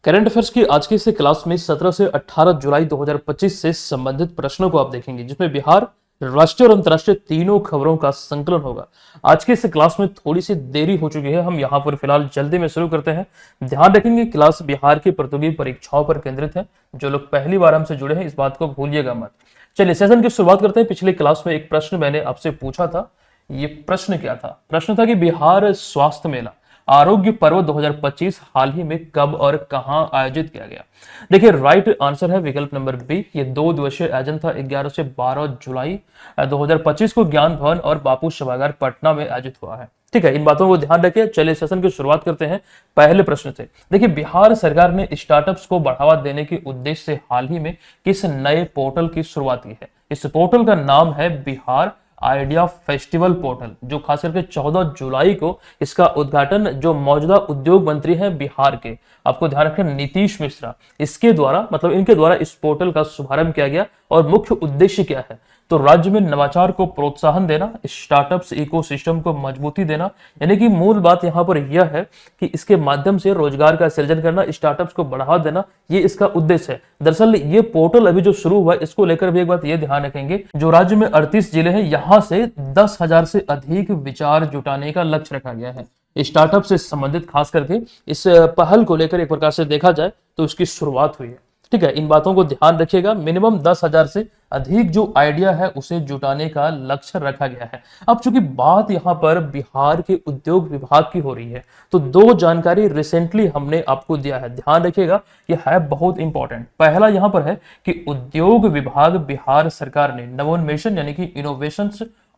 Current affairs की आज की इस क्लास में 17 से 18 जुलाई 2025 से संबंधित प्रश्नों को आप देखेंगे, जिसमें बिहार, राष्ट्रीय और अंतर्राष्ट्रीय तीनों खबरों का संकलन होगा। आज की इस क्लास में थोड़ी सी देरी हो चुकी है, हम यहाँ पर फिलहाल जल्दी में शुरू करते हैं। ध्यान रखेंगे, क्लास बिहार की प्रतियोगी परीक्षाओं पर केंद्रित है। जो लोग पहली बार हमसे जुड़े हैं, इस बात को भूलिएगा मत। चलिए सेशन की शुरुआत करते हैं। पिछली क्लास में एक प्रश्न मैंने आपसे पूछा था। ये प्रश्न क्या था? प्रश्न था कि बिहार स्वास्थ्य मेला आरोग्य पर्व 2025 हाल ही में कब और कहां आयोजित किया गया? देखिए, राइट आंसर है विकल्प नंबर बी। ये 2 दिवसीय आयोजन था। 11 से 12 जुलाई 2025 को ज्ञान भवन और बापू सभागार पटना में आयोजित हुआ है। ठीक है, इन बातों को ध्यान रखिए। चलिए सेशन की शुरुआत करते हैं पहले प्रश्न से। देखिए, बिहार सरकार ने स्टार्टअप्स को बढ़ावा देने के उद्देश्य से हाल ही में किस नए पोर्टल की शुरुआत की है? इस पोर्टल का नाम है बिहार आइडिया फेस्टिवल पोर्टल, जो खास करके 14 जुलाई को इसका उद्घाटन जो मौजूदा उद्योग मंत्री हैं बिहार के, आपको ध्यान रखना, नीतीश मिश्रा, इसके द्वारा मतलब इनके द्वारा इस पोर्टल का शुभारंभ किया गया। और मुख्य उद्देश्य क्या है? तो राज्य में नवाचार को प्रोत्साहन देना, स्टार्टअप्स इकोसिस्टम को मजबूती देना। यानी कि मूल बात यहां पर यह है कि इसके माध्यम से रोजगार का सृजन करना, स्टार्टअप्स को बढ़ावा देना, ये इसका उद्देश्य है। दरअसल ये पोर्टल अभी जो शुरू हुआ है, इसको लेकर भी एक बात ये ध्यान रखेंगे, जो राज्य में 38 जिले हैं, यहां से 10,000 से अधिक विचार जुटाने का लक्ष्य रखा गया है। स्टार्टअप से संबंधित खास करके इस पहल को लेकर एक प्रकार से देखा जाए तो इसकी शुरुआत हुई है। ठीक है, इन बातों को ध्यान रखिएगा। मिनिमम 10,000 से अधिक जो आइडिया है उसे जुटाने का लक्ष्य रखा गया है। अब चूंकि बात यहाँ पर बिहार के उद्योग विभाग की हो रही है, तो दो जानकारी रिसेंटली हमने आपको दिया है, ध्यान रखिएगा, यह है बहुत इंपॉर्टेंट। पहला यहाँ पर है कि उद्योग विभाग बिहार सरकार ने नवोन्मेषण यानी कि इनोवेशन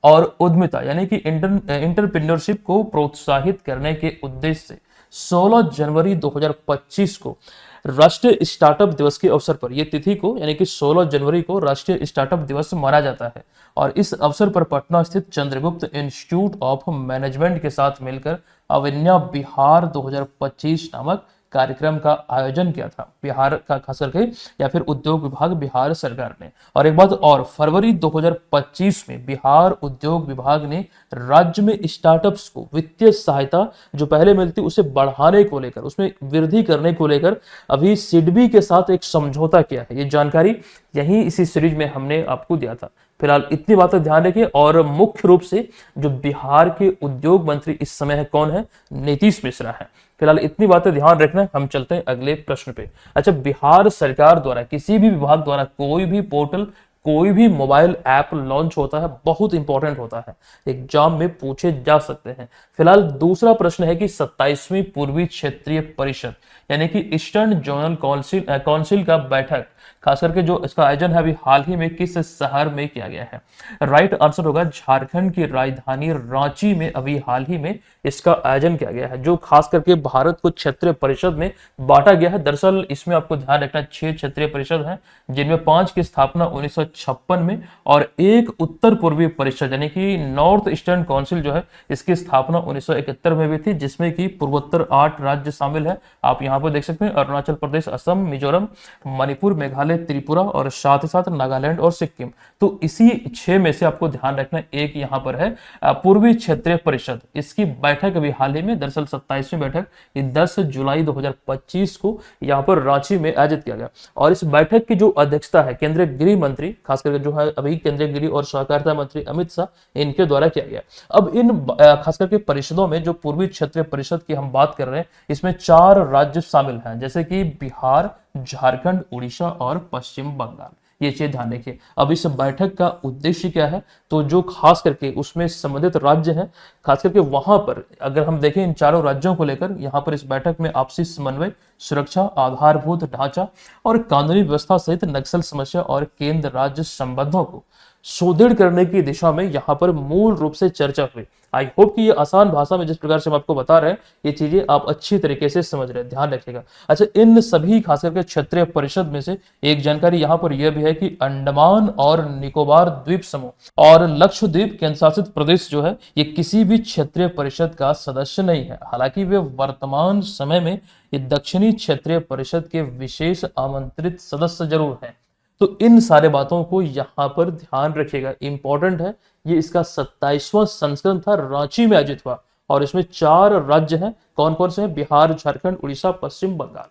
और उद्यमिता यानी कि इंटरप्रेन्योरशिप को प्रोत्साहित करने के उद्देश्य से 16 जनवरी 2025 को राष्ट्रीय स्टार्टअप दिवस के अवसर पर, यह तिथि को यानी कि 16 जनवरी को राष्ट्रीय स्टार्टअप दिवस माना जाता है। और इस अवसर पर पटना स्थित चंद्रगुप्त इंस्टीट्यूट ऑफ मैनेजमेंट के साथ मिलकर अविन्या बिहार 2025 नामक कार्यक्रम का आयोजन किया था, बिहार का खास करके या फिर उद्योग विभाग बिहार सरकार ने। और एक बात और, फरवरी 2025 में बिहार उद्योग विभाग ने राज्य में स्टार्टअप्स को वित्तीय सहायता जो पहले मिलती उसे बढ़ाने को लेकर, उसमें वृद्धि करने को लेकर अभी सिडबी के साथ एक समझौता किया है। ये जानकारी यही इसी सीरीज में हमने आपको दिया था। फिलहाल इतनी बातें ध्यान रखिए। और मुख्य रूप से जो बिहार के उद्योग मंत्री इस समय है, कौन है? नीतीश मिश्रा है। फिलहाल इतनी बातें ध्यान रखना। हम चलते हैं अगले प्रश्न पे। अच्छा, बिहार सरकार द्वारा किसी भी विभाग द्वारा कोई भी पोर्टल, कोई भी मोबाइल ऐप लॉन्च होता है, बहुत इंपॉर्टेंट होता है, एग्जाम में पूछे जा सकते हैं। फिलहाल दूसरा प्रश्न है कि 27वीं पूर्वी क्षेत्रीय परिषद यानी कि ईस्टर्न जोनल काउंसिल का बैठक खास करके जो इसका आयोजन है अभी हाल ही में किस शहर में किया गया है? राइट आंसर होगा झारखंड की राजधानी रांची में अभी हाल ही में इसका आयोजन किया गया है, जो खास करके भारत को क्षेत्रीय परिषद में बांटा गया है। दरअसल इसमें आपको ध्यान रखना 6 क्षेत्रीय परिषद हैं, जिनमें 5 की स्थापना 1956 में और एक उत्तर पूर्वी परिषद यानी कि नॉर्थ ईस्टर्न काउंसिल जो है, इसकी स्थापना 1971 में भी थी, जिसमें कि पूर्वोत्तर 8 राज्य शामिल है। आप यहाँ पर देख सकते हैं अरुणाचल प्रदेश, असम, मिजोरम, मणिपुर, मेघालय, त्रिपुरा और साथ ही साथ नागालैंड और सिक्किम। तो इसी 6 में से आपको ध्यान रखना एक यहाँ पर है पूर्वी क्षेत्रीय परिषद। इसकी बैठक अभी हाल ही में, दरअसल 27वीं बैठक 10 जुलाई 2025 को यहाँ पर रांची में आयोजित किया गया। और इस बैठक की जो अध्यक्षता है केंद्रीय गृह मंत्री, खास करके जो है अभी केंद्रीय गृह और सहकारिता मंत्री अमित शाह, इनके द्वारा किया गया। अब इन खास करके परिषदों में जो पूर्वी क्षेत्रीय परिषद की हम बात कर रहे हैं, इसमें 4 राज्य शामिल हैं, जैसे कि बिहार, झारखंड, उड़ीसा और पश्चिम बंगाल। ये चीज ध्यान रखिए। अब इस बैठक का उद्देश्य क्या है? तो जो खास करके उसमें संबंधित राज्य हैं, खास करके वहां पर अगर हम देखें इन चारों राज्यों को लेकर, यहाँ पर इस बैठक में आपसी समन्वय, सुरक्षा, आधारभूत ढांचा और कानूनी व्यवस्था सहित नक्सल समस्या और केंद्र राज्य संबंधों को सुदृढ़ करने की दिशा में यहाँ पर मूल रूप से चर्चा हुई। आई होप कि ये आसान भाषा में जिस प्रकार से हम आपको बता रहे हैं, ये चीजें आप अच्छी तरीके से समझ रहे हैं, ध्यान रखिएगा। अच्छा, इन सभी खास करके क्षेत्रीय परिषद में से एक जानकारी यहाँ पर यह भी है कि अंडमान और निकोबार द्वीप समूह और लक्षद्वीप केंद्र शासित प्रदेश जो है, ये किसी भी क्षेत्रीय परिषद का सदस्य नहीं है। हालांकि वे वर्तमान समय में ये दक्षिणी क्षेत्रीय परिषद के विशेष आमंत्रित सदस्य जरूर हैं। तो इन सारे बातों को यहां पर ध्यान रखिएगा, इंपॉर्टेंट है। ये इसका 27वां संस्करण था, रांची में आयोजित हुआ और इसमें 4 राज्य हैं। कौन कौन से हैं? बिहार, झारखंड, उड़ीसा, पश्चिम बंगाल।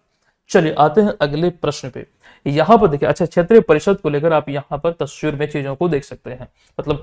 चलिए आते हैं अगले प्रश्न पे। यहाँ पर देखिए, अच्छा क्षेत्रीय परिषद को लेकर आप यहाँ पर तस्वीर में चीजों को देख सकते हैं। मतलब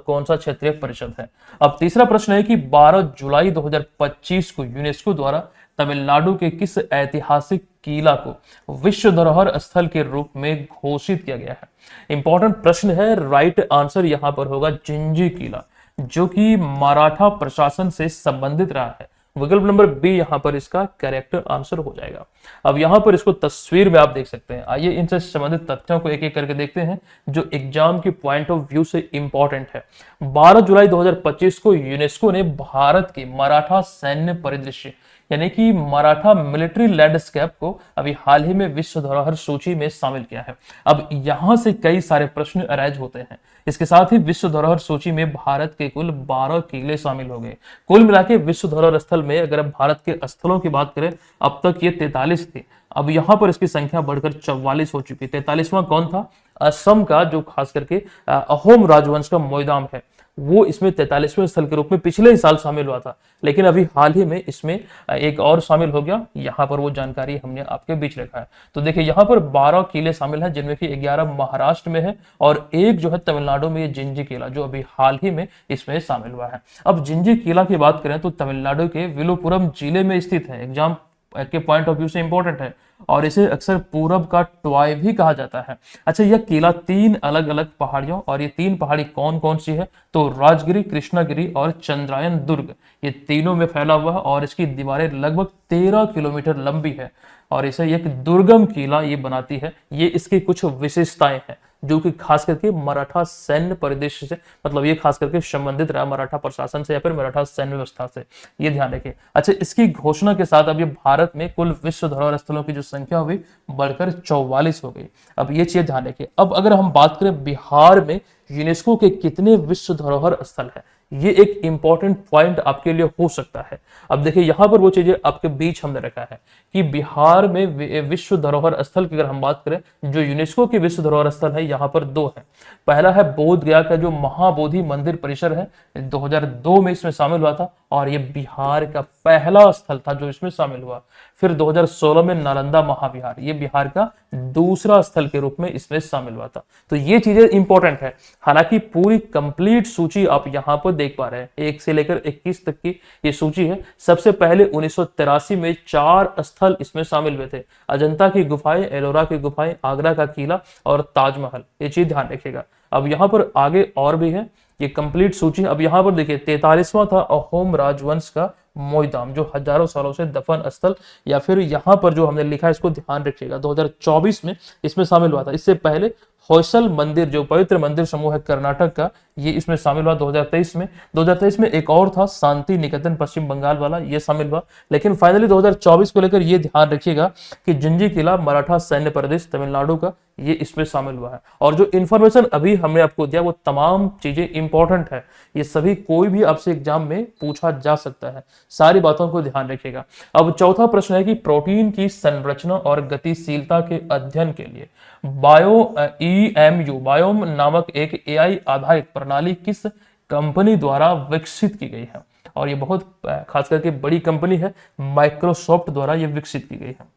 कौन सा क्षेत्रीय परिषद है। अब तीसरा प्रश्न है कि 12 जुलाई 2025 को यूनेस्को द्वारा तमिलनाडु के किस ऐतिहासिक किला को विश्व धरोहर स्थल के रूप में घोषित किया गया है। इंपॉर्टेंट प्रश्न है। राइट आंसर यहाँ पर होगा जिंजी किला, जो कि मराठा प्रशासन से संबंधित रहा है। विकल्प नंबर बी यहां पर इसका करेक्ट आंसर हो जाएगा। अब यहां पर इसको तस्वीर में आप देख सकते हैं। आइए इनसे संबंधित तथ्यों को एक एक करके देखते हैं जो एग्जाम के पॉइंट ऑफ व्यू से इंपॉर्टेंट है। 12 जुलाई 2025 को यूनेस्को ने भारत के मराठा सैन्य परिदृश्य यानी कि मराठा मिलिट्री लैंडस्केप को अभी हाल ही में विश्व धरोहर सूची में शामिल किया है। अब यहां से कई सारे प्रश्न अराइज होते हैं। इसके साथ ही विश्व धरोहर सूची में भारत के कुल 12 किले शामिल हो गए। कुल मिला के विश्व धरोहर स्थल में अगर भारत के स्थलों की बात करें अब तक ये 43 थे। अब यहां पर इसकी संख्या बढ़कर 44 हो चुकी है। 43वां कौन था? असम का जो खास करके अहोम राजवंश का मोइदाम है, वो इसमें 43वें स्थल के रूप में पिछले ही साल शामिल हुआ था, लेकिन अभी हाल ही में इसमें एक और शामिल हो गया। यहाँ पर वो जानकारी हमने आपके बीच रखा है। तो देखिए यहाँ पर 12 किले शामिल हैं, जिनमें कि 11 महाराष्ट्र में है और एक जो है तमिलनाडु में ये जिंजी किला जो अभी हाल ही में इसमें शामिल हुआ है। अब जिंजी किला की बात करें तो तमिलनाडु के विलुपुरम जिले में स्थित है। एग्जाम के पॉइंट ऑफ व्यू से इंपॉर्टेंट है और इसे अक्सर पूरब का ट्रॉय भी कहा जाता है। अच्छा, यह किला 3 अलग अलग पहाड़ियों, और ये 3 पहाड़ी कौन कौन सी है तो राजगिरी, कृष्णागिरी और चंद्रायन दुर्ग, ये तीनों में फैला हुआ है और इसकी दीवारें लगभग 13 किलोमीटर लंबी है और इसे एक दुर्गम किला ये बनाती है। ये इसकी कुछ विशेषताएं हैं जो कि खास करके मराठा सैन्य परिदृश्य से, मतलब ये खास करके संबंधित रहा मराठा प्रशासन से या फिर मराठा सैन्य व्यवस्था से, ये ध्यान रखिए। अच्छा, इसकी घोषणा के साथ अब ये भारत में कुल विश्व धरोहर स्थलों की जो संख्या हुई बढ़कर 44 हो गई। अब ये चीज ध्यान रखिए। अब अगर हम बात करें बिहार में यूनेस्को के कितने विश्व धरोहर स्थल है, ये एक इंपॉर्टेंट पॉइंट आपके लिए हो सकता है। अब देखिए यहाँ पर वो चीजें आपके बीच हमने रखा है कि बिहार में विश्व धरोहर स्थल की अगर हम बात करें, जो यूनेस्को के विश्व धरोहर स्थल है यहाँ पर 2 है। पहला है बोध गया का जो महाबोधि मंदिर परिसर है, 2002 में इसमें शामिल हुआ था और ये बिहार का पहला स्थल था जो इसमें शामिल हुआ। फिर 2016 में नालंदा महाविहार, ये बिहार का दूसरा स्थल के रूप में इसमें शामिल हुआ था। तो ये चीजें इंपॉर्टेंट है। हालांकि पूरी कंप्लीट सूची आप यहाँ पर देख पा रहे हैं, 1 से लेकर 21 तक की ये सूची है। सबसे पहले 1983 में 4 स्थल इसमें शामिल हुए थे, अजंता की गुफाएं, एलोरा की गुफाएं, आगरा का किला और ताजमहल। ये चीज ध्यान रखिएगा। अब यहाँ पर आगे और भी है, ये कंप्लीट सूची। अब यहाँ पर देखिए 43वां था अहोम राजवंश का मोइदाम, जो हजारों सालों से दफन स्थल, या फिर यहाँ पर जो हमने लिखा है इसको ध्यान रखिएगा, 2024 में इसमें शामिल हुआ था। इससे पहले होयसल मंदिर जो पवित्र मंदिर समूह है कर्नाटक का, ये इसमें शामिल हुआ 2023 में। 2023 में एक और था शांति निकेतन पश्चिम बंगाल वाला, ये शामिल हुआ। लेकिन फाइनली 2024 को लेकर ये ध्यान रखिएगा कि जिंजी किला मराठा सैन्य प्रदेश तमिलनाडु का, ये इसमें शामिल हुआ है। और जो इन्फॉर्मेशन अभी हमने आपको दिया वो तमाम चीजें इंपॉर्टेंट है, ये सभी कोई भी आपसे एग्जाम में पूछा जा सकता है, सारी बातों को ध्यान रखिएगा। अब चौथा प्रश्न है कि प्रोटीन की संरचना और गतिशीलता के अध्ययन के लिए बायोम नामक एक एआई आधारित प्रणाली किस कंपनी द्वारा विकसित की गई है। और ये बहुत खास करके बड़ी कंपनी है, माइक्रोसॉफ्ट द्वारा ये विकसित की गई है।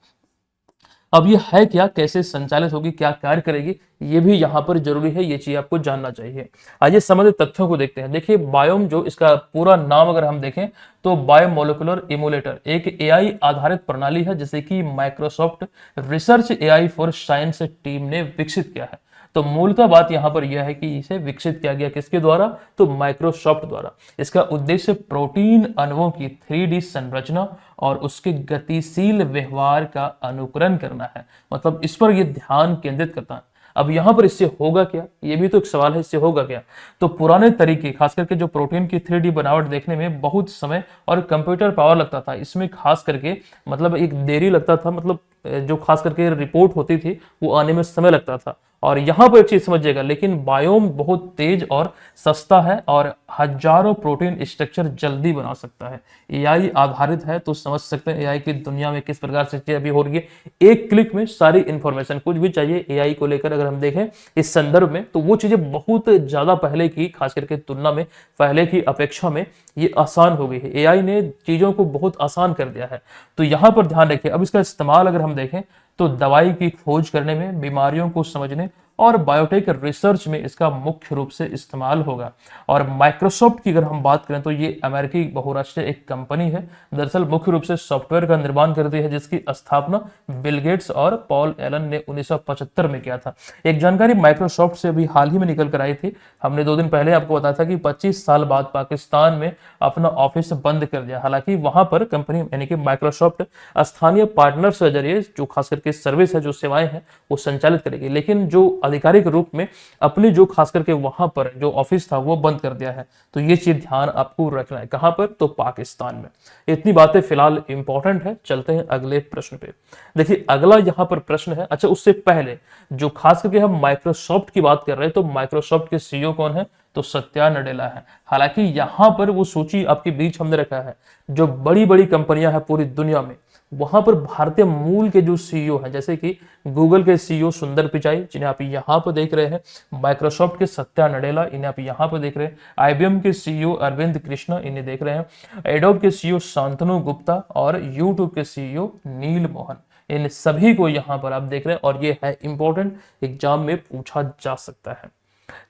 अब ये है क्या, कैसे संचालित होगी, क्या कार्य करेगी, ये भी यहाँ पर जरूरी है, ये चीज आपको जानना चाहिए। आइए संबंधित तथ्यों को देखते हैं। देखिए बायोम, जो इसका पूरा नाम अगर हम देखें तो बायोमोलिकुलर इमुलेटर एक एआई आधारित प्रणाली है जिसे कि Microsoft research AI for science team ने विकसित किया है। तो मूलतः बात यहां पर यह है कि इसे विकसित किया गया किसके द्वारा, तो माइक्रोसॉफ्ट द्वारा। इसका उद्देश्य प्रोटीन अणुओं की 3D संरचना और उसके गतिशील व्यवहार का अनुकरण करना है, मतलब इस पर यह ध्यान केंद्रित करता है। अब यहां पर इससे होगा क्या, ये भी तो एक सवाल है, इससे होगा क्या। तो पुराने तरीके, खास करके जो प्रोटीन की 3D बनावट देखने में बहुत समय और कंप्यूटर पावर लगता था, इसमें खास करके मतलब एक देरी लगता था, मतलब जो खास करके रिपोर्ट होती थी वो आने में समय लगता था। और यहां पर एक चीज समझिएगा, लेकिन बायोम बहुत तेज और सस्ता है और हजारों प्रोटीन स्ट्रक्चर जल्दी बना सकता है। एआई आधारित है, तो समझ सकते हैं एआई की दुनिया में किस प्रकार से चीजें अभी हो रही है। एक क्लिक में सारी इंफॉर्मेशन, कुछ भी चाहिए एआई को लेकर अगर हम देखें इस संदर्भ में, तो वो चीजें बहुत ज्यादा पहले की, खास करके तुलना में पहले की अपेक्षा में ये आसान हो गई है। एआई ने चीजों को बहुत आसान कर दिया है। तो यहां पर ध्यान रखें। अब इसका इस्तेमाल अगर हम देखें तो दवाई की खोज करने में, बीमारियों को समझने और बायोटेक रिसर्च में इसका मुख्य रूप से इस्तेमाल होगा। और माइक्रोसॉफ्ट की अगर हम बात करें तो ये अमेरिकी बहुराष्ट्रीय एक कंपनी है। दरअसल मुख्य रूप से सॉफ्टवेयर का निर्माण करती है, जिसकी स्थापना बिल गेट्स और पॉल एलन ने 1975 में किया था। एक जानकारी माइक्रोसॉफ्ट से अभी हाल ही में निकल कर आई थी, हमने 2 दिन पहले आपको बताया था कि 25 साल बाद पाकिस्तान में अपना ऑफिस बंद कर दिया। हालांकि वहां पर कंपनी यानी कि माइक्रोसॉफ्ट स्थानीय पार्टनर्स के जरिए जो खास करके सर्विस है, जो सेवाएं हैं, वो संचालित करेगी, लेकिन जो आधिकारिक रूप में अपनी जो खास करके वहां पर जो ऑफिस था वो बंद कर दिया है। तो ये चीज ध्यान आपको रखना है। कहां पर? तो पाकिस्तान में। इतनी बातें फिलहाल इंपॉर्टेंट है। चलते हैं अगले प्रश्न पे। देखिए अगला यहां पर प्रश्न है, अच्छा उससे पहले जो खास करके हम माइक्रोसॉफ्ट की बात कर रहे हैं, तो माइक्रोसॉफ्ट के सीईओ कौन है? तो सत्या नडेला है। हालांकि यहां पर वो सूची आपके बीच हमने रखा है, जो बड़ी बड़ी कंपनियां हैं पूरी दुनिया में, वहां पर भारतीय मूल के जो सीईओ हैं, जैसे कि गूगल के सीईओ सुंदर पिचाई, जिन्हें आप यहां पर देख रहे हैं, माइक्रोसॉफ्ट के सत्या नडेला, इन्हें आप यहां पर देख रहे हैं, आईबीएम के सीईओ अरविंद कृष्णा, इन्हें देख रहे हैं, एडोब के सीईओ शांतनु गुप्ता और यूट्यूब के सीईओ नील मोहन, इन सभी को यहां पर आप देख रहे हैं। और ये है इंपॉर्टेंट, एग्जाम में पूछा जा सकता है।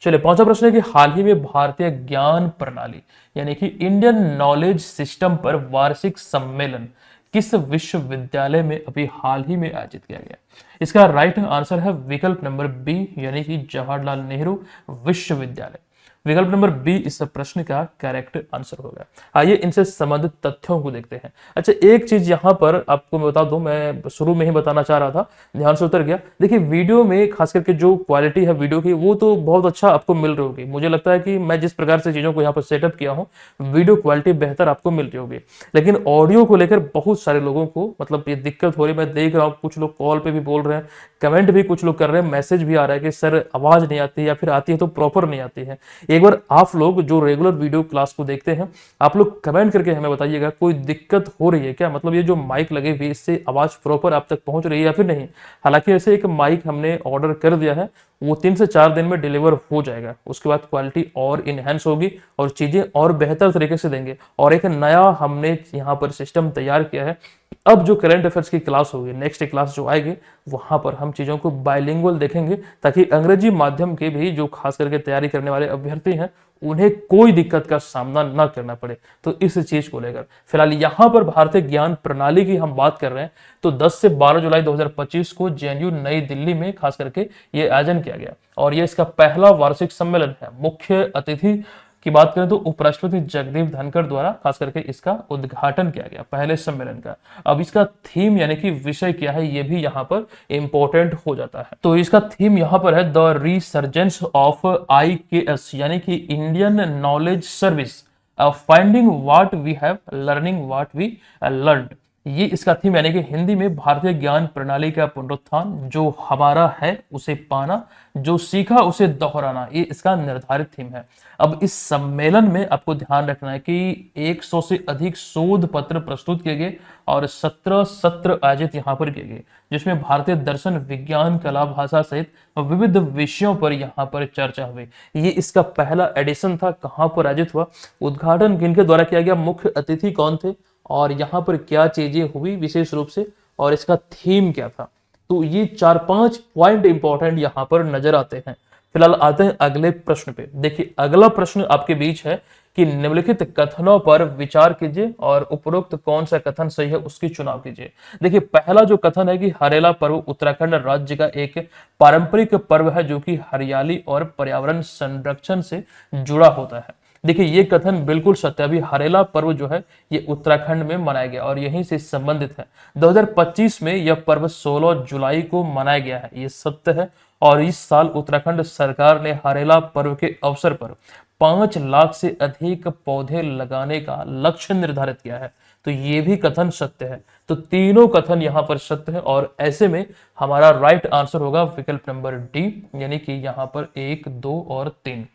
चलिए पांचवा प्रश्न है कि हाल ही में भारतीय ज्ञान प्रणाली यानी कि इंडियन नॉलेज सिस्टम पर वार्षिक सम्मेलन किस विश्वविद्यालय में अभी हाल ही में आयोजित किया गया? इसका राइट आंसर है विकल्प नंबर बी, यानी कि जवाहरलाल नेहरू विश्वविद्यालय। विकल्प नंबर बी इस प्रश्न का करेक्ट आंसर होगा। आइए इनसे संबंधित तथ्यों को देखते हैं। अच्छा एक चीज यहां पर आपको मैं बता दूं, मैं शुरू में ही बताना चाह रहा था, ध्यान से उतर गया। देखिए वीडियो में खास करके जो क्वालिटी है वीडियो की, वो तो बहुत अच्छा आपको मिल रही होगी। मुझे लगता है कि मैं जिस प्रकार से चीजों को यहाँ पर सेटअप किया हूँ, वीडियो क्वालिटी बेहतर आपको मिल रही होगी। लेकिन ऑडियो को लेकर बहुत सारे लोगों को मतलब ये दिक्कत हो रही है। मैं देख रहा हूँ कुछ लोग कॉल पे भी बोल रहे हैं, कमेंट भी कुछ लोग कर रहे हैं, मैसेज भी आ रहा है कि सर आवाज नहीं आती, या फिर आती है तो प्रॉपर नहीं आती है। एक बार आप लोग जो रेगुलर वीडियो क्लास को देखते हैं, आप लोग कमेंट करके हमें बताइएगा कोई दिक्कत हो रही है क्या, मतलब ये जो माइक लगे हुए इससे आवाज प्रॉपर आप तक पहुंच रही है या फिर नहीं। हालांकि ऐसे एक माइक हमने ऑर्डर कर दिया है, वो 3 से 4 दिन में डिलीवर हो जाएगा। उसके बाद क्वालिटी और इनहेंस होगी और चीजें और बेहतर तरीके से देंगे। और एक नया हमने यहाँ पर सिस्टम तैयार किया है। अब जो करंट अफेयर्स की क्लास होगी, नेक्स्ट क्लास जो आएगी, वहां पर हम चीजों को बाइलिंगुअल देखेंगे, ताकि अंग्रेजी माध्यम के भी जो खास करके तैयारी करने वाले अभ्यर्थी हैं, उन्हें कोई दिक्कत का सामना ना करना पड़े। तो इस चीज को लेकर फिलहाल यहां पर भारतीय ज्ञान प्रणाली की हम बात कर रहे हैं, तो 10 से 12 जुलाई 2025 को जेएनयू नई दिल्ली में खास करके ये आयोजन किया गया और ये इसका पहला वार्षिक सम्मेलन है। मुख्य अतिथि की बात करें तो उपराष्ट्रपति जगदीप धनखड़ द्वारा खास करके इसका उद्घाटन किया गया पहले सम्मेलन का। अब इसका थीम यानी कि विषय क्या है, ये भी यहाँ पर इंपॉर्टेंट हो जाता है। तो इसका थीम यहाँ पर है द रिसर्जेंस ऑफ IKS यानी कि Indian knowledge service, finding what we have, learning what we learned. ये इसका थीम यानी कि हिंदी में भारतीय ज्ञान प्रणाली का पुनरुत्थान, जो हमारा है उसे पाना, जो सीखा उसे दोहराना, ये इसका निर्धारित थीम है। अब इस सम्मेलन में आपको ध्यान रखना है कि 100 से अधिक शोध पत्र प्रस्तुत किए गए और 17 सत्र आयोजित यहाँ पर किए गए, जिसमें भारतीय दर्शन, विज्ञान, कला, भाषा सहित विविध विषयों पर यहाँ पर चर्चा हुई। ये इसका पहला एडिशन था। कहाँ पर आयोजित हुआ, उद्घाटन किनके द्वारा किया गया, मुख्य अतिथि कौन थे और यहाँ पर क्या चीजें हुई विशेष रूप से, और इसका थीम क्या था। तो ये 4-5 पॉइंट इंपॉर्टेंट यहाँ पर नजर आते हैं। फिलहाल आते हैं अगले प्रश्न पे। देखिए अगला प्रश्न आपके बीच है कि निम्नलिखित कथनों पर विचार कीजिए और उपरोक्त कौन सा कथन सही है उसकी चुनाव कीजिए। देखिए पहला जो कथन है कि हरेला पर्व उत्तराखंड राज्य का एक पारंपरिक पर्व है जो कि हरियाली और पर्यावरण संरक्षण से जुड़ा होता है। देखिए ये कथन बिल्कुल सत्य है। अभी हरेला पर्व जो है ये उत्तराखंड में मनाया गया और यहीं से संबंधित है। 2025 में यह पर्व 16 जुलाई को मनाया गया है, ये सत्य है। और इस साल उत्तराखंड सरकार ने हरेला पर्व के अवसर पर 5 लाख से अधिक पौधे लगाने का लक्ष्य निर्धारित किया है। तो ये भी कथन सत्य है। तो तीनों कथन यहां पर सत्य है और ऐसे में हमारा राइट आंसर होगा विकल्प नंबर डी, यानी कि यहां पर 1, 2 और 3।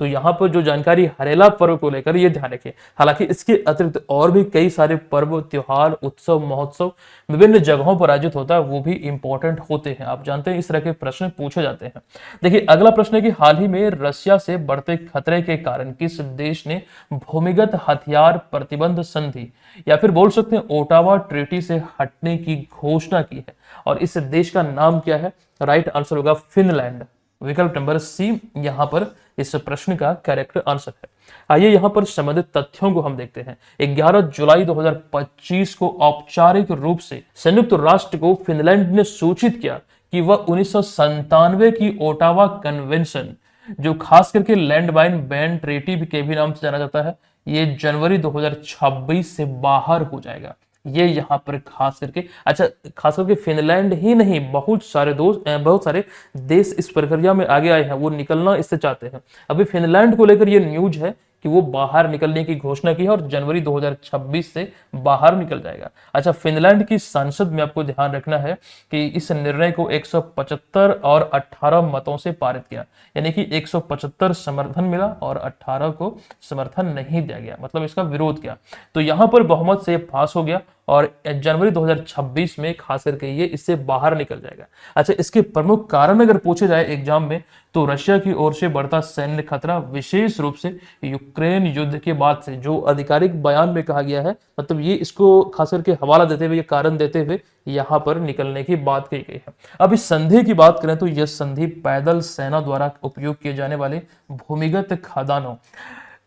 तो यहाँ पर जो जानकारी हरेला पर्व को लेकर ये ध्यान रखिए। हालांकि इसके अतिरिक्त और भी कई सारे पर्व, त्योहार, उत्सव, महोत्सव विभिन्न जगहों पर आयोजित होता है, वो भी इंपॉर्टेंट होते हैं। आप जानते हैं इस तरह के प्रश्न पूछे जाते हैं। देखिए अगला प्रश्न है कि हाल ही में रशिया से बढ़ते खतरे के कारण किस देश ने भूमिगत हथियार प्रतिबंध संधि या फिर बोल सकते हैं ओटावा ट्रीटी से हटने की घोषणा की है, और इस देश का नाम क्या है? राइट आंसर होगा फिनलैंड। विकल्प नंबर सी यहां पर इस प्रश्न का करेक्ट आंसर है। आइए यहां पर संबंधित तथ्यों को हम देखते हैं। 11 जुलाई 2025 को औपचारिक रूप से संयुक्त राष्ट्र को फिनलैंड ने सूचित किया कि वह 1997 की ओटावा कन्वेंशन, जो खास करके लैंड माइन बैन ट्रीटी के भी नाम से जाना जाता है, ये जनवरी 2026 से बाहर हो जाएगा। ये यहाँ पर खास करके, अच्छा खास करके फिनलैंड ही नहीं, बहुत सारे देश इस प्रक्रिया में आगे आए हैं, वो निकलना इससे चाहते हैं। अभी फिनलैंड को लेकर ये न्यूज है कि वो बाहर निकलने की घोषणा की है और जनवरी 2026 से बाहर निकल जाएगा। अच्छा, फिनलैंड की संसद में आपको ध्यान रखना है कि इस निर्णय को 175 और 18 मतों से पारित किया, यानी कि 175 समर्थन मिला और 18 को समर्थन नहीं दिया गया, मतलब इसका विरोध किया। तो यहां पर बहुमत से पास हो गया और जनवरी 2026 में खास करके ये इससे बाहर निकल जाएगा। अच्छा, इसके प्रमुख कारण अगर पूछे जाए एग्जाम में, तो रशिया की ओर से बढ़ता सैन्य खतरा, विशेष रूप से यूक्रेन युद्ध के बाद से, जो आधिकारिक बयान में कहा गया है, मतलब ये इसको खास करके हवाला देते हुए, ये कारण देते हुए यहां पर निकलने की बात कही गई है। अब इस संधि की बात करें तो यह संधि पैदल सेना द्वारा उपयोग किए जाने वाले भूमिगत खदानों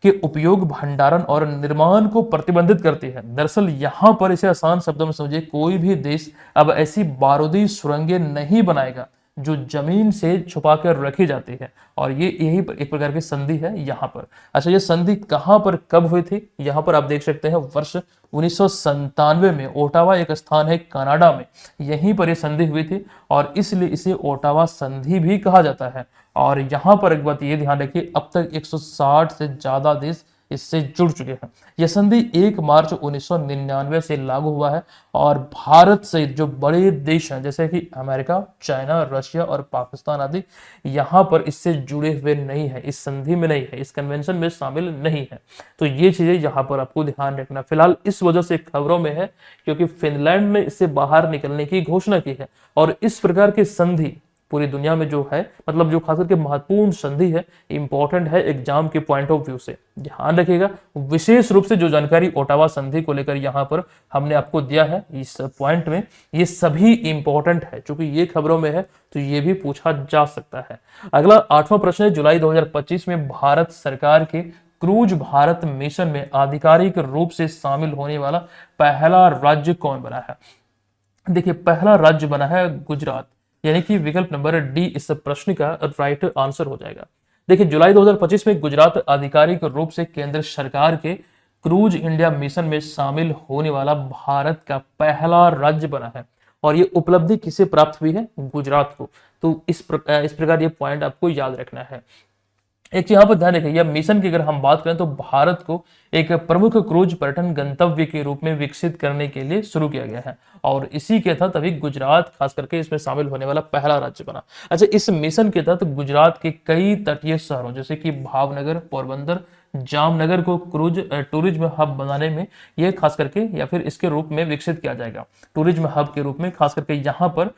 के उपयोग, भंडारण और निर्माण को प्रतिबंधित करती है। दरअसल यहां पर इसे आसान शब्दों में समझिए, कोई भी देश अब ऐसी बारूदी सुरंगें नहीं बनाएगा जो जमीन से छुपाकर रखी जाती है, और ये यही एक प्रकार की संधि है यहाँ पर। अच्छा, ये संधि कहाँ पर कब हुई थी? यहाँ पर आप देख सकते हैं वर्ष 1997 में। ओटावा एक स्थान है कनाडा में, यहीं पर ये संधि हुई थी और इसलिए इसे ओटावा संधि भी कहा जाता है। और यहाँ पर एक बात ये ध्यान रखिए, अब तक 160 से ज्यादा देश इससे जुड़ चुके हैं। यह संधि 1 मार्च 1999 से लागू हुआ है और भारत से जो बड़े देश हैं जैसे कि अमेरिका, चाइना, रशिया और पाकिस्तान आदि, यहाँ पर इससे जुड़े हुए नहीं है, इस संधि में नहीं है, इस कन्वेंशन में शामिल नहीं है। तो ये चीजें यहाँ पर आपको ध्यान रखना फिलहाल इस वजह से खबरों में है क्योंकि फिनलैंड ने इससे बाहर निकलने की घोषणा की है। और इस प्रकार की संधि पूरी दुनिया में जो है, मतलब जो खास करके महत्वपूर्ण संधि है, इंपॉर्टेंट है एग्जाम के पॉइंट ऑफ व्यू से, ध्यान रखिएगा। विशेष रूप से जो जानकारी ओटावा संधि को लेकर यहाँ पर हमने आपको दिया है इस पॉइंट में, ये सभी इंपॉर्टेंट है, क्योंकि ये खबरों में है तो ये भी पूछा जा सकता है। अगला 8वां प्रश्न है, जुलाई 2025 में भारत सरकार के क्रूज भारत मिशन में आधिकारिक रूप से शामिल होने वाला पहला राज्य कौन बना है? देखिए, पहला राज्य बना है गुजरात, यानी कि विकल्प नंबर डी इस प्रश्न का राइट आंसर हो जाएगा। देखिए, जुलाई 2025 में गुजरात आधिकारिक रूप से केंद्र सरकार के क्रूज इंडिया मिशन में शामिल होने वाला भारत का पहला राज्य बना है, और ये उपलब्धि किसे प्राप्त हुई है? गुजरात को। तो इस प्रकार ये पॉइंट आपको याद रखना है। एक चीज यहाँ पर ध्यान रखिए, मिशन की अगर हम बात करें तो भारत को एक प्रमुख क्रूज पर्यटन गंतव्य के रूप में विकसित करने के लिए शुरू किया गया है, और इसी के तहत अभी गुजरात खास करके इसमें शामिल होने वाला पहला राज्य बना। अच्छा, इस मिशन के तहत गुजरात के कई तटीय शहरों जैसे कि भावनगर, पोरबंदर, जामनगर को क्रूज टूरिज्म हब बनाने में यह खास करके या फिर इसके रूप में विकसित किया जाएगा। टूरिज्म हब के रूप में खास करके यहाँ पर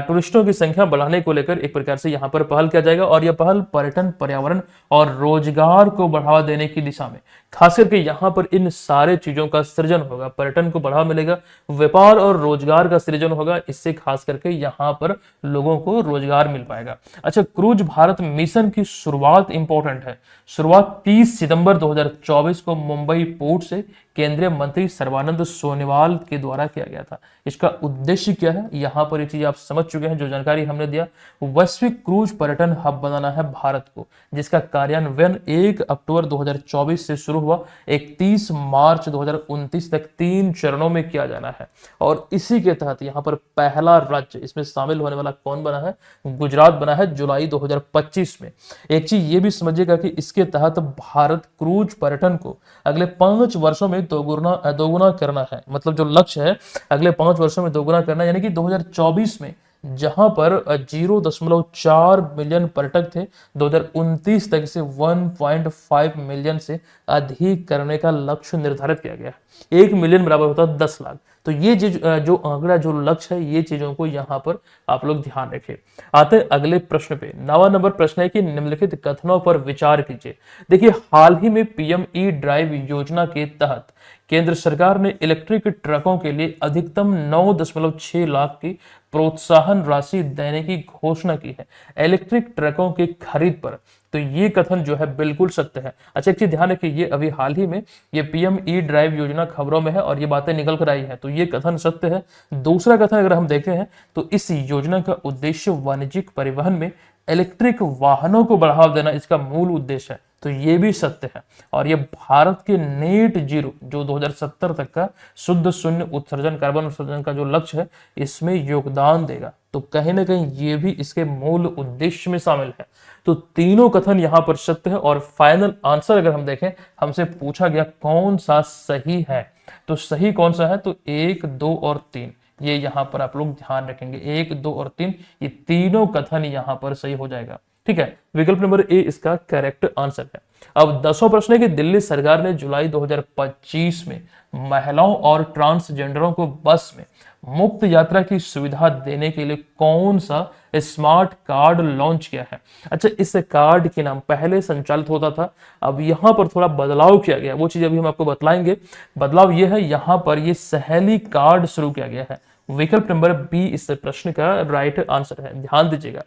टूरिस्टों की संख्या बढ़ाने को लेकर एक प्रकार से यहाँ पर पहल किया जाएगा, और यह पहल पर्यटन, पर्यावरण और रोजगार को बढ़ावा देने की दिशा में, खास करके यहाँ पर इन सारे चीजों का सृजन होगा। पर्यटन को बढ़ावा मिलेगा, व्यापार और रोजगार का सृजन होगा, इससे खास करके यहाँ पर लोगों को रोजगार मिल पाएगा। अच्छा, क्रूज भारत मिशन की शुरुआत इंपॉर्टेंट है, शुरुआत 30 सितंबर 2024 को मुंबई पोर्ट से केंद्रीय मंत्री सर्बानंद सोनोवाल के द्वारा किया गया था। इसका उद्देश्य क्या है, यहाँ पर ये चीज आप समझ चुके हैं, जो जानकारी हमने दिया। वैश्विक क्रूज पर्यटन हब बनाना है भारत को, जिसका कार्यान्वयन 1 अक्टूबर 2024 से शुरू हुआ 31 मार्च 2029 तक 3 चरणों में किया जाना है। और इसी के तहत यहाँ पर पहला राज्य इसमें शामिल होने वाला कौन बना है? गुजरात बना है जुलाई 2025 में। एक चीज ये भी समझिएगा कि इसके तहत भारत क्रूज पर्यटन को अगले 5 वर्षों में दोगुना करना है। मतलब जो लक्ष्य है अगले 5 वर्षों में दोगुना करना, यानी कि 2024 में जहां पर 0.4 मिलियन पर्यटक थे, 2029 तक इसे 1.5 मिलियन से अधिक करने का लक्ष्य निर्धारित किया गया है। 1 मिलियन बराबर होता है 10 लाख। तो ये जो आंकड़ा, जो लक्ष्य है, ये चीजों को यहाँ पर आप लोग ध्यान रखें। आते हैं अगले प्रश्न पे। 9वां नंबर प्रश्न है कि निम्नलिखित कथनों पर विचार कीजिए। देखिए, हाल ही में पीएम ई ड्राइव योजना के तहत केंद्र सरकार ने इलेक्ट्रिक ट्रकों के लिए अधिकतम 9.6 लाख की प्रोत्साहन राशि देने की घोषणा की है इलेक्ट्रिक ट्रकों की खरीद पर। तो ये कथन जो है बिल्कुल सत्य है। अच्छा, एक चीज ध्यान रखिए, ये अभी हाल ही में ये पीएम ई ड्राइव योजना खबरों में है और ये बातें निकल कर आई है, तो ये कथन सत्य है। दूसरा कथन अगर हम देखें हैं तो इस योजना का उद्देश्य वाणिज्यिक परिवहन में इलेक्ट्रिक वाहनों को बढ़ावा देना इसका मूल उद्देश्य है, तो ये भी सत्य है। और ये भारत के नेट जीरो जो 2070 तक का शुद्ध शून्य उत्सर्जन, कार्बन उत्सर्जन का जो लक्ष्य है, इसमें योगदान देगा। तो कहीं ना कहीं ये भी इसके मूल उद्देश्य में शामिल है। तो तीनों कथन यहां पर सत्य है। और फाइनल आंसर अगर हम देखें, हमसे पूछा गया कौन सा सही है, तो सही कौन सा है? तो 1, 2 और 3, ये यहां पर आप लोग ध्यान रखेंगे। 1, 2 और 3, ये तीनों कथन यहां पर सही हो जाएगा। ठीक है, विकल्प नंबर ए इसका करेक्ट आंसर है। अब 10वां प्रश्न है कि दिल्ली सरकार ने जुलाई 2025 में महिलाओं और ट्रांसजेंडरों को बस में मुफ्त यात्रा की सुविधा देने के लिए कौन सा स्मार्ट कार्ड लॉन्च किया है? अच्छा, इस कार्ड के नाम पहले संचालित होता था, अब यहां पर थोड़ा बदलाव किया गया, वो चीज अभी हम आपको बतलाएंगे। बदलाव यह है, यहां पर ये सहेली कार्ड शुरू किया गया है। विकल्प नंबर बी इस प्रश्न का राइट आंसर है। ध्यान दीजिएगा,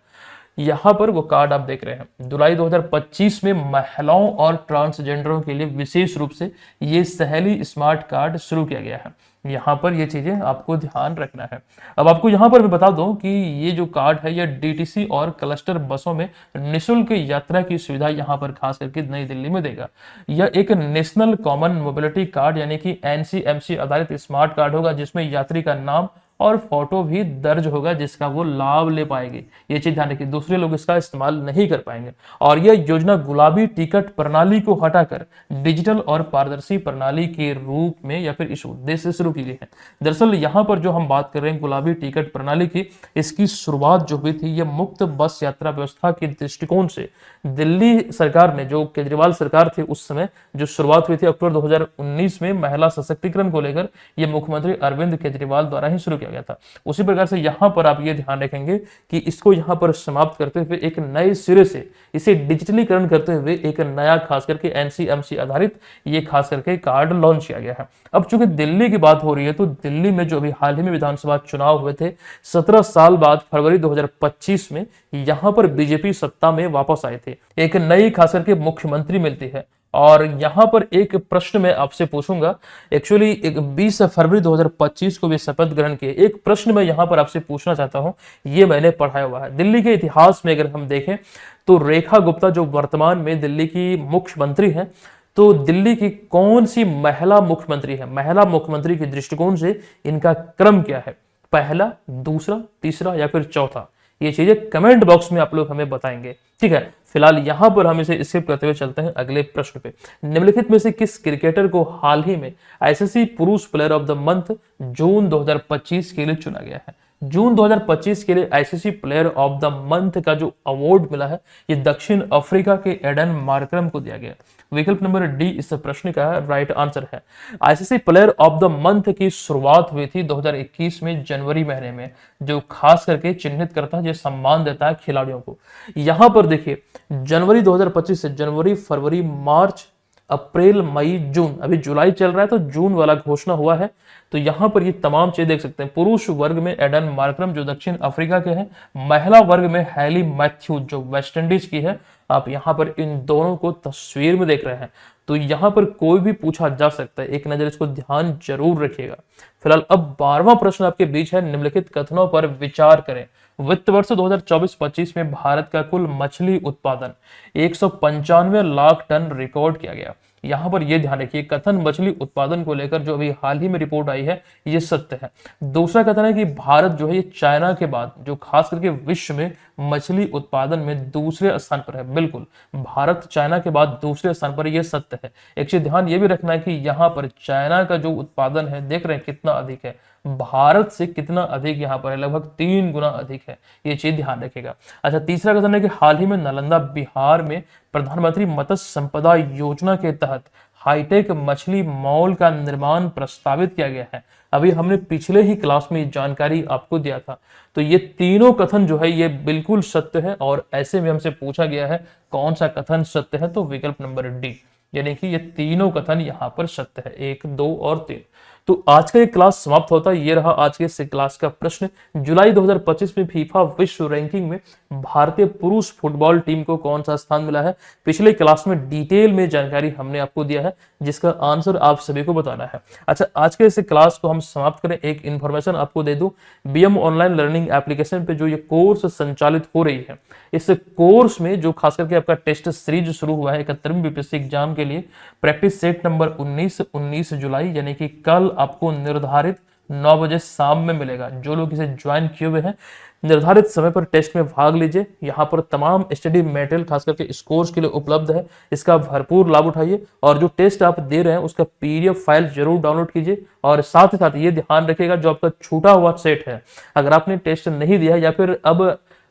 यहां पर वो कार्ड आप देख रहे हैं, जुलाई 2025 में महिलाओं और ट्रांसजेंडरों के लिए विशेष रूप से ये सहेली स्मार्ट कार्ड शुरू किया गया है। यहाँ पर ये चीजें आपको ध्यान रखना है। अब आपको यहाँ पर मैं बता दूं कि ये जो कार्ड है, ये डीटीसी और क्लस्टर बसों में निःशुल्क यात्रा की सुविधा यहाँ पर खास करके नई दिल्ली में देगा। यह एक नेशनल कॉमन मोबिलिटी कार्ड यानी कि एनसीएमसी आधारित स्मार्ट कार्ड होगा, जिसमें यात्री का नाम और फोटो भी दर्ज होगा, जिसका वो लाभ ले पाएंगे। ये चीज ध्यान रखिए, दूसरे लोग इसका इस्तेमाल नहीं कर पाएंगे। और यह योजना गुलाबी टिकट प्रणाली को हटाकर डिजिटल और पारदर्शी प्रणाली के रूप में या फिर इस उद्देश्य से शुरू की गई है। दरअसल यहाँ पर जो हम बात कर रहे हैं गुलाबी टिकट प्रणाली की, इसकी शुरुआत जो हुई थी, यह मुफ्त बस यात्रा व्यवस्था के दृष्टिकोण से दिल्ली सरकार ने, जो केजरीवाल सरकार थी उस समय, जो शुरुआत हुई थी अक्टूबर 2019 में महिला सशक्तिकरण को लेकर, यह मुख्यमंत्री अरविंद केजरीवाल द्वारा ही शुरू किया गया था। उसी प्रकार से यहाँ पर आप ये ध्यान रखेंगे कि इसको यहाँ पर समाप्त करते हुए एक नए सिरे से इसे डिजिटलीकरण करते हुए एक नया खास करके एनसीएमसी आधारित ये खास करके कार्ड लॉन्च किया गया है। अब चूंकि दिल्ली की बात हो रही है, तो दिल्ली में जो अभी हाल ही में विधानसभा चुनाव हुए थे, 17 साल बाद फरवरी 2025 में यहाँ पर बीजेपी सत्ता में वापस आए थे, एक नई खास करके मुख्यमंत्री मिलती है। और यहां पर एक प्रश्न मैं आपसे पूछूंगा, एक्चुअली 20 फरवरी 2025 को भी शपथ ग्रहण किए। एक प्रश्न मैं यहां पर आपसे पूछना चाहता हूं, ये मैंने पढ़ाया हुआ है। दिल्ली के इतिहास में अगर हम देखें तो रेखा गुप्ता जो वर्तमान में दिल्ली की मुख्यमंत्री है, तो दिल्ली की कौन सी महिला मुख्यमंत्री है? महिला मुख्यमंत्री के दृष्टिकोण से इनका क्रम क्या है? पहला, दूसरा, तीसरा या फिर चौथा? ये चीजें कमेंट बॉक्स में आप लोग हमें बताएंगे। ठीक है, फिलहाल यहां पर हम इसे स्किप करते हुए चलते हैं अगले प्रश्न पे। निम्नलिखित में से किस क्रिकेटर को हाल ही में आईसीसी पुरुष प्लेयर ऑफ द मंथ जून 2025 के लिए चुना गया है? जून 2025 के लिए ICC player of the month का जो अवार्ड मिला है, ये दक्षिण अफ्रीका के एडन मार्करम को दिया गया। विकल्प नंबर डी इस प्रश्न का राइट आंसर है। ICC player of the month की शुरुआत हुई थी 2021 में जनवरी महीने में, जो खास करके चिन्हित करता है, जो सम्मान देता है खिलाड़ियों को। यहां पर देखिए, जनवरी 2025 से जनवरी, फरवरी, मार्च, अप्रैल, मई, जून, अभी जुलाई चल रहा है तो जून वाला घोषणा हुआ है। तो यहां पर ये तमाम चीजें देख सकते हैं। पुरुष वर्ग में एडन मार्करम जो दक्षिण अफ्रीका के हैं, महिला वर्ग में हैली मैथ्यूज जो वेस्ट इंडीज की है। आप यहां पर इन दोनों को तस्वीर में देख रहे हैं, तो यहां पर कोई भी पूछा जा सकता है, एक नजर इसको ध्यान जरूर रखिएगा। फिलहाल अब 12वां प्रश्न आपके बीच है, निम्नलिखित कथनों पर विचार करें। वित्त वर्ष 2024-25 में भारत का कुल मछली उत्पादन 195 लाख टन रिकॉर्ड किया गया। यहाँ पर ये ध्यान रखिए, कथन मछली उत्पादन को लेकर जो अभी हाल ही में रिपोर्ट आई है ये सत्य है। दूसरा कथन है कि भारत जो है ये चाइना के बाद जो खास करके विश्व में मछली उत्पादन में दूसरे स्थान पर है। बिल्कुल, भारत चाइना के बाद दूसरे स्थान पर, यह सत्य है। एक चीज ध्यान ये भी रखना है कि यहाँ पर चाइना का जो उत्पादन है, देख रहे हैं कितना अधिक है, भारत से कितना अधिक यहाँ पर है, लगभग 3 गुना अधिक है। ये चीज ध्यान रखेगा। अच्छा, तीसरा कथन है कि हाल ही में नालंदा बिहार में प्रधानमंत्री मत्स्य संपदा योजना के तहत हाईटेक मछली मॉल का निर्माण प्रस्तावित किया गया है। अभी हमने पिछले ही क्लास में जानकारी आपको दिया था। तो ये तीनों कथन जो है ये बिल्कुल सत्य है, और ऐसे में हमसे पूछा गया है कौन सा कथन सत्य है, तो विकल्प नंबर डी, यानी कि ये तीनों कथन यहाँ पर सत्य है, 1, 2 और 3। तो आज का ये क्लास समाप्त होता है। ये रहा आज के इस क्लास का प्रश्न। जुलाई 2025 में फीफा विश्व रैंकिंग में भारतीय पुरुष फुटबॉल टीम को कौन सा स्थान मिला है? पिछले क्लास में डिटेल में जानकारी हमने आपको दिया है, जिसका आंसर आप सभी को बताना है। अच्छा, आज के इस क्लास को हम समाप्त करें, एक इन्फॉर्मेशन आपको दे दूं। बीएम ऑनलाइन लर्निंग एप्लीकेशन पे जो ये कोर्स संचालित हो रही है, इस कोर्स में जो खास करके आपका टेस्ट सीरीज शुरू हुआ है 71वीं बीपीएससी एग्जाम के लिए, प्रैक्टिस सेट नंबर 19 जुलाई यानी कि कल आपको निर्धारित 9 बजे शाम में मिलेगा। जो लोग इसे ज्वाइन किए हुए हैं, निर्धारित समय पर टेस्ट में भाग लीजिए। यहाँ पर तमाम स्टडी मटेरियल खास करके इस कोर्स के लिए उपलब्ध है, इसका भरपूर लाभ उठाइए। और जो टेस्ट आप दे रहे हैं उसका पीडीएफ फाइल जरूर डाउनलोड कीजिए। और साथ ही साथ ये ध्यान रखिएगा, जो आपका छूटा हुआ सेट है, अगर आपने टेस्ट नहीं दिया या फिर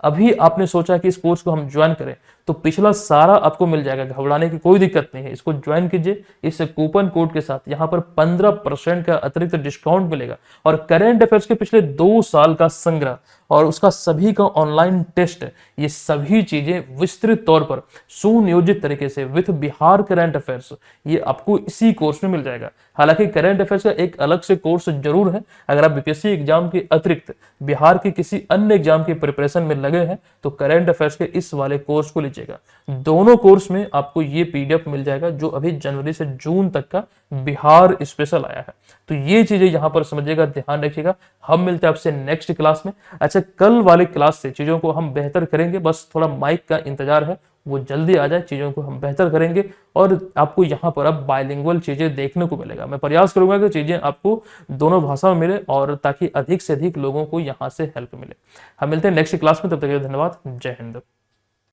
अभी आपने सोचा कि इस कोर्स को हम ज्वाइन करें, तो पिछला सारा आपको मिल जाएगा, घबराने की कोई दिक्कत नहीं है। इसको ज्वाइन कीजिए, इस कूपन कोड के साथ यहाँ पर 15% का अतिरिक्त डिस्काउंट मिलेगा। और करेंट अफेयर्स के पिछले 2 साल का संग्रह और उसका सभी का ऑनलाइन टेस्ट, ये सभी चीजें विस्तृत तौर पर सुनियोजित तरीके से विथ बिहार करेंट अफेयर्स, ये आपको इसी कोर्स में मिल जाएगा। हालांकि करेंट अफेयर्स का एक अलग से कोर्स जरूर है। अगर आप बीपीएससी एग्जाम के अतिरिक्त बिहार के किसी अन्य एग्जाम की प्रिपरेशन में लगे हैं, तो करेंट अफेयर्स के इस वाले कोर्स को लीजिएगा। दोनों कोर्स में आपको ये पीडीएफ मिल जाएगा, जो अभी जनवरी से जून तक का बिहार स्पेशल आया है। तो ये चीजें यहां पर समझिएगा, ध्यान रखिएगा। हम मिलते हैं आपसे नेक्स्ट क्लास में। अच्छा, कल वाले क्लास से चीजों को हम बेहतर करेंगे, बस थोड़ा माइक का इंतजार है, वो जल्दी आ जाए, चीजों को हम बेहतर करेंगे और आपको यहाँ पर अब बाइलिंगुअल चीजें देखने को मिलेगा। मैं प्रयास करूंगा कि चीजें आपको दोनों भाषा में मिले, और ताकि अधिक से अधिक लोगों को यहाँ से हेल्प मिले। हम मिलते हैं नेक्स्ट क्लास में, तब तक के लिए धन्यवाद। जय हिंद।